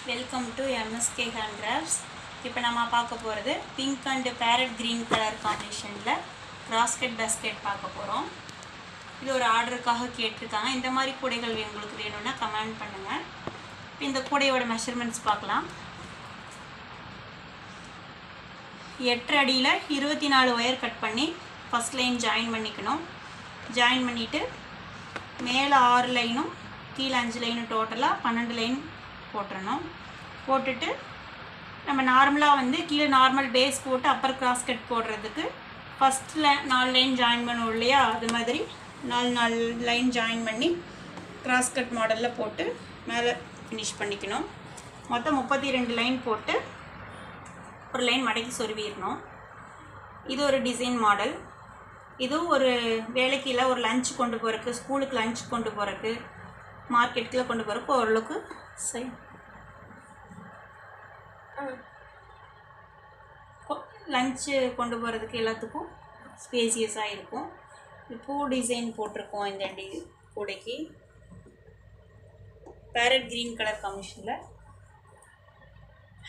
Welcome to MSK hand crafts. இப்போ நம்ம பார்க்க போகிறது pink and farad green colour காம்பினேஷனில் கிராஸ்கட் பேஸ்கெட் பார்க்க போகிறோம். இது ஒரு ஆர்டருக்காக கேட்டிருக்காங்க. இந்த மாதிரி கூடைகள் உங்களுக்கு வேணும்னா கமெண்ட் பண்ணுங்கள். இந்த கூடையோட மெஷர்மெண்ட்ஸ் பார்க்கலாம். 8 அடியில் 24 ஒயர் கட் பண்ணி ஃபஸ்ட் லைன் ஜாயின் பண்ணிக்கணும். ஜாயின் பண்ணிவிட்டு மேலே 6 லைனும் கீழே 5 லைனும் டோட்டலாக 12 லைன் போட்டுறணும். போட்டுட்டு நம்ம நார்மலாக கீழே நார்மல் பேஸ் போட்டு அப்பர் கிராஸ் கட் போடுறதுக்கு ஃபஸ்ட்டில் 4 லைன் ஜாயின் பண்ணுவோம் இல்லையா, அது மாதிரி 4 லைன் ஜாயின் பண்ணி கிராஸ் கட் மாடலில் போட்டு மேலே ஃபினிஷ் பண்ணிக்கணும். மொத்தம் 32 லைன் போட்டு ஒரு லைன் மடக்கி சொருவிடணும். இது ஒரு டிசைன் மாடல். இதுவும் ஒரு வேலைக்கு இல்லை, ஒரு லஞ்ச் கொண்டு போகிறக்கு, ஸ்கூலுக்கு லஞ்ச் கொண்டு போகிறக்கு, மார்க்கெட்டுக்குள்ள கொண்டு போகிறக்கு ஓரளவுக்கு லஞ்சு கொண்டு போகிறதுக்கு எல்லாத்துக்கும் ஸ்பேசியஸாக இருக்கும். பூ டிசைன் போட்டிருக்கோம். இந்த கூடைக்கு பேரட் க்ரீன் கலர் காம்பினேஷனில்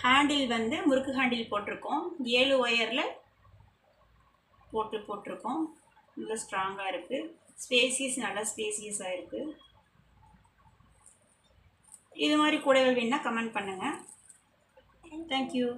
ஹேண்டில் முறுக்கு ஹேண்டில் போட்டிருக்கோம். 7 ஒயரில் போட்டிருக்கோம். நல்லா ஸ்ட்ராங்காக இருக்குது. ஸ்பேசியஸ் நல்லா ஸ்பேசியஸாக இருக்குது. இது மாதிரி கூடைகள் வேணுன்னா கமெண்ட் பண்ணுங்கள். தேங்க்யூ.